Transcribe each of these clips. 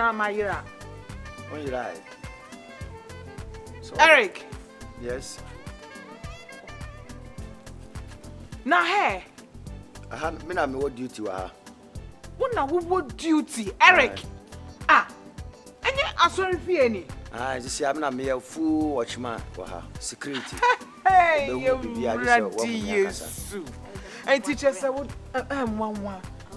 na mayira. When you right. So, Eric. Yes. Na hey. Me na me what duty wa. What duty, Eric? Ah. Any asori fie ni. This year na me full watchman wa security. Hey, you ready you. Hey, teacher said what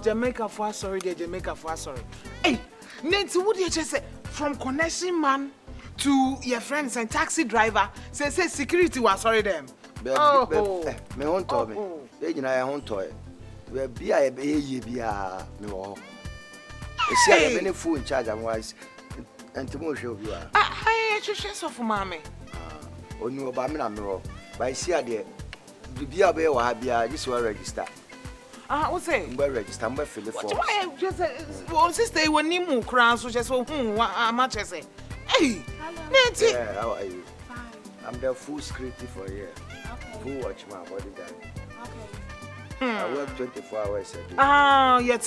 Jamaica for sorry, Jamaica for sorry. Hey, Nancy, what did you say? From connection man to your friends and taxi driver, say security was sorry them. Me won to me. They na won to. We be a be me wo. E see am any fool in charge am wise. And tomorrow show you are. Hey, Osofomaame. Onu oba me na me wo. But see there. Bibia be wa bia just wa register. What say? Mbe register, mbe fill the form. Why just sister when ni mu kran so just much say. Hey. Nancy. Yeah, how are you? Fine. I'm the full security for here. Okay. Full watchman bodyguard. Okay. I work 24 hours a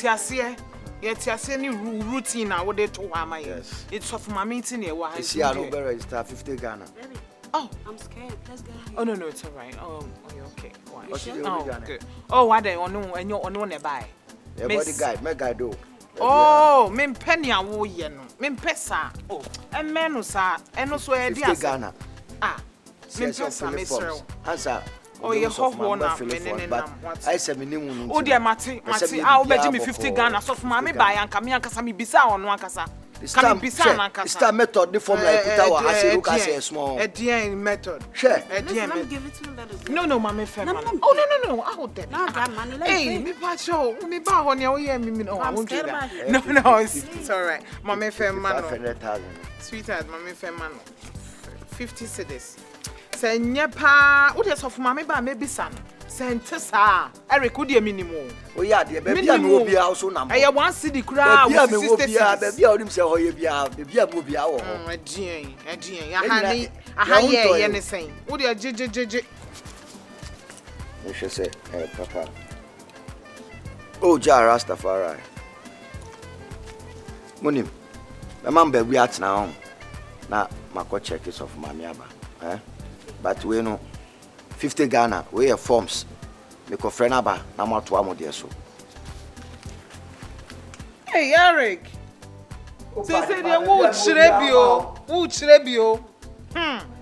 day. Yet any routine I would to Hama. Yes. It's of my meeting here. Why? See, I don't register 50 Ghana. Baby. Oh, I'm scared. Let's get out. oh no, it's all right. Oh, you're okay. Why? Oh, Good. Oh, what they on and you're on nearby. Yeah, bodyguard, my guy do. Oh, men penny a wo ye no. Men pesa. Oh, and men sa and also a 50 Ghana. Ah. Men pesa, Mr. Answer. Oh, you have one now. I said, minimum. Oh, dear, Mati, I'll bet me 50 Ghana. So for my buy and come here and Casami Bisa on one casa. Come Bisa and Casa method, the form like Putawa has a look as a small. A dear method. Share. Let me give it to you. Let us go. No, Mamma Family. Oh, no. I would that. No, that money. Hey, me pacho, me ba on your ear, me no, I won't do that. No, it's all right. Mamma Family. Sweetheart, Mamma Family. 50 cedis. Say nyepa, what is Osofomaame ba maybe son. Sente sa. Eric would minimum. Oh yeah, the baby I will be also number. I want see the crowd. Yeah, me will be a baby or himself or you be a baby will be our. A dear. I had anything. Would you JJ? You should say, hey, Papa. Oh, Jah Rastafari. Monim. My man be we at now. Na mako check is of Mami Aba. But we know 50 Ghana, we have forms. Me ko friend aba na ma to amo de so. Hey Eric. Say dey wo chirebio.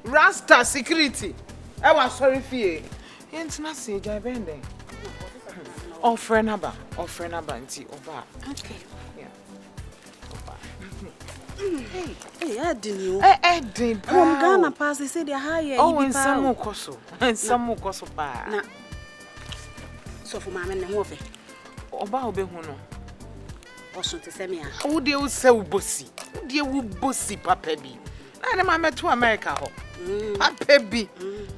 Rasta security. I was sorry fie. Yentina say jai bende. Oh friend aba nti oba. Okay. Yeah. Hey, I didn't know. Edin. From Ghana pass, they say they're higher. Oh, and some koso. And some koso pa. Na. Osofomaame ne ho ofe. Oba obehu Oso te se me a. Wo de wo se wo bosi. Wo de wo bosi papa bi. Na de ma to America ho. Papa bi.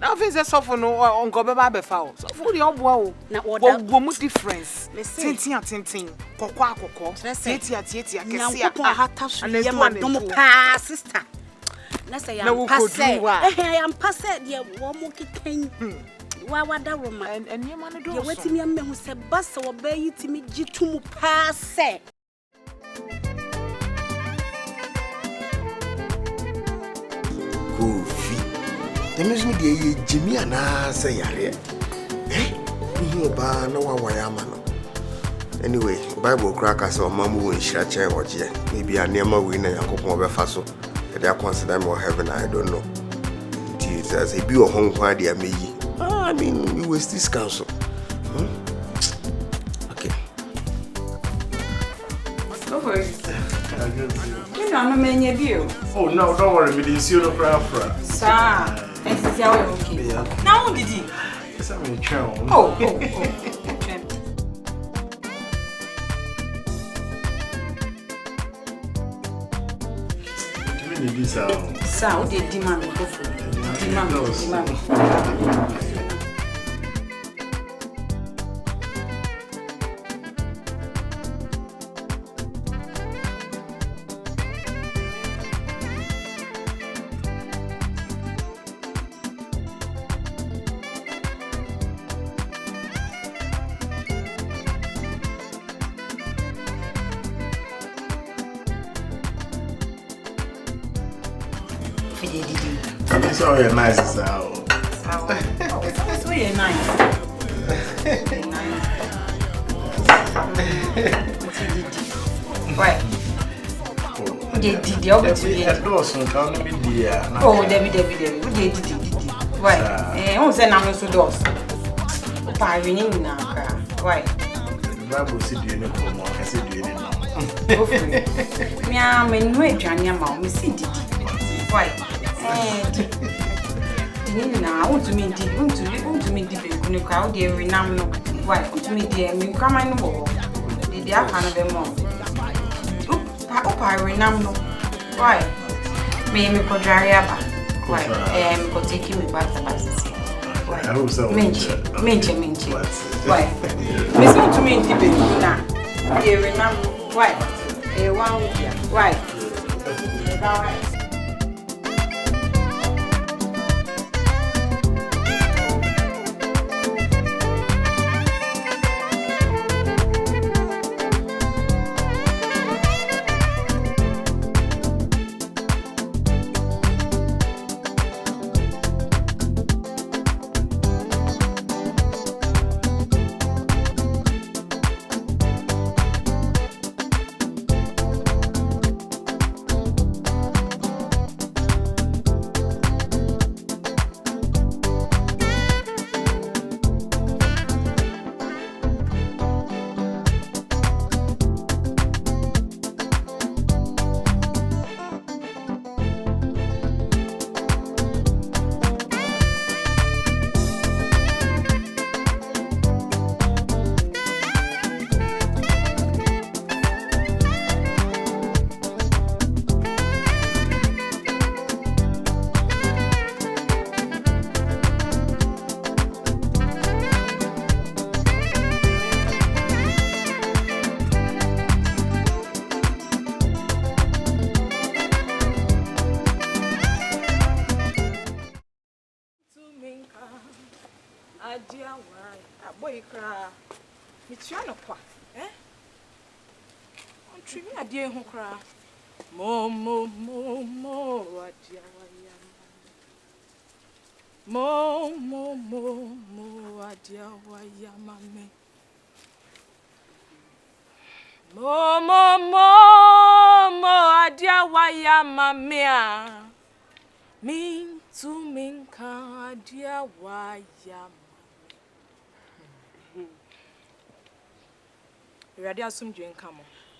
Na office sofo no onko be ba be fa ho. Sofo de oboa wo. Na oda wo mu difference. Tintin. Kokko. Tietia kese a. Hata so ye madom pa sister. Na say am passe. I am passe de wo mo keken. Wa wada roma. And ye man do. Ye wetimi am mehu se basa wo ba yitimi gitumu passe. The means me the Jimmy and I say, you ba no one wayamano. Anyway, Bible crackers or mamu in Shacha or Jay. Maybe a near my winner, I cook more faso. They are considered more heaven, I don't know. Jesus, if you are home, why dear me? I mean, we waste this council. Okay. Go for it. You know, no man, you. Oh, no, don't worry, we didn't see you for Sir. It's okay. Now, did he? Yes, I'm in town. Oh. Sir, what did demand go for? Demand. It's all your nice as Oh, so you're nice. Right. Did you over to you? Oh, Debbie. What did you? Right. Who said I'm so doors? Winning now. Right. The Bible said you know more. I said you know. Me am in no Jania ma me see did. Why? Now want to me did want to me did be crowd there renam no. Why? Want to me there me come I no. Did ya can be more. I renam no. Why? Me ko dware aba. Why? Ko take me back to bus. Why? Menchi. Why? Me so to me did be na. There renam. Why? Why? Boy cry. It's your no qua, eh? On tree, I dear who cry. Mo, adia wayama. Mo, adia wayama me. Mo, adia wayama mea. Min to minka adia wayama. Ready assume drink come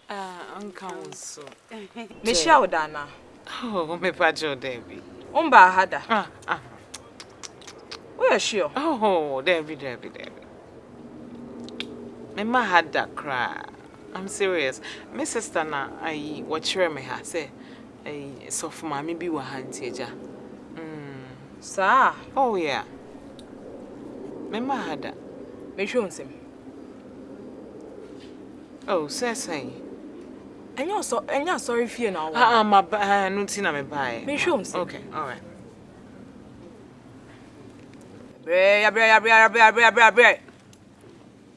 on. Council. Michelle Dana. Oh, me pajo Debbie. Umba hada. Where is she? Oh, Debbie. Me ma had that cry. I'm serious. My sister na I watch me ha say Osofomaame bi wa hanteja. Sir. Oh yeah. Me ma had that. Me show him. Oh, say. And you're sorry for now. My no tina me buy. Me show him. Okay, all right. Bre.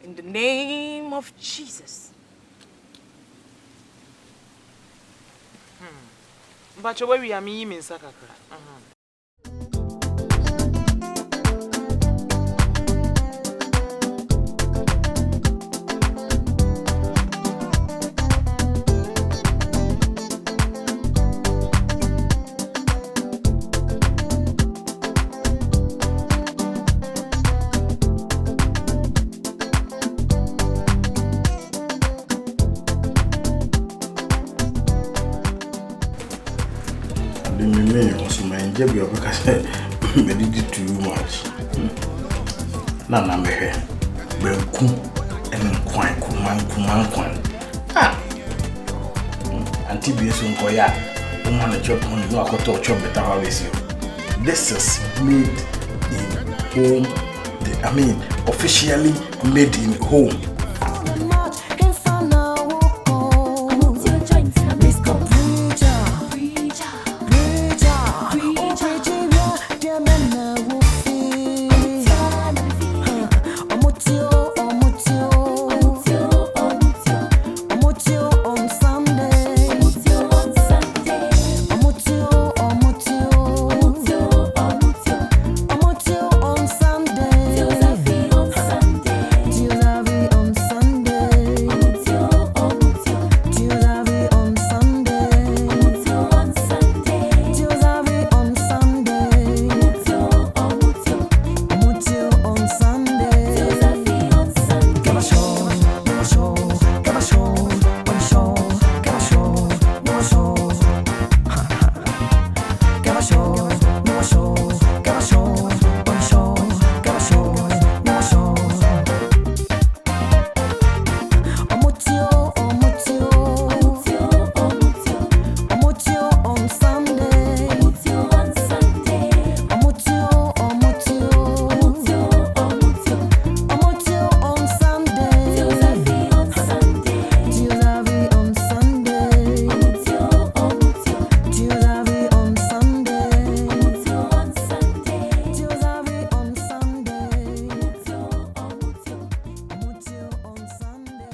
In the name of Jesus. But where we are me in Sakakra. Because I did too much. Nana me here. Benku and kuman. Auntie BS Unkoya, woman a job on no akoto job better always you. This is made in home. Officially made in home.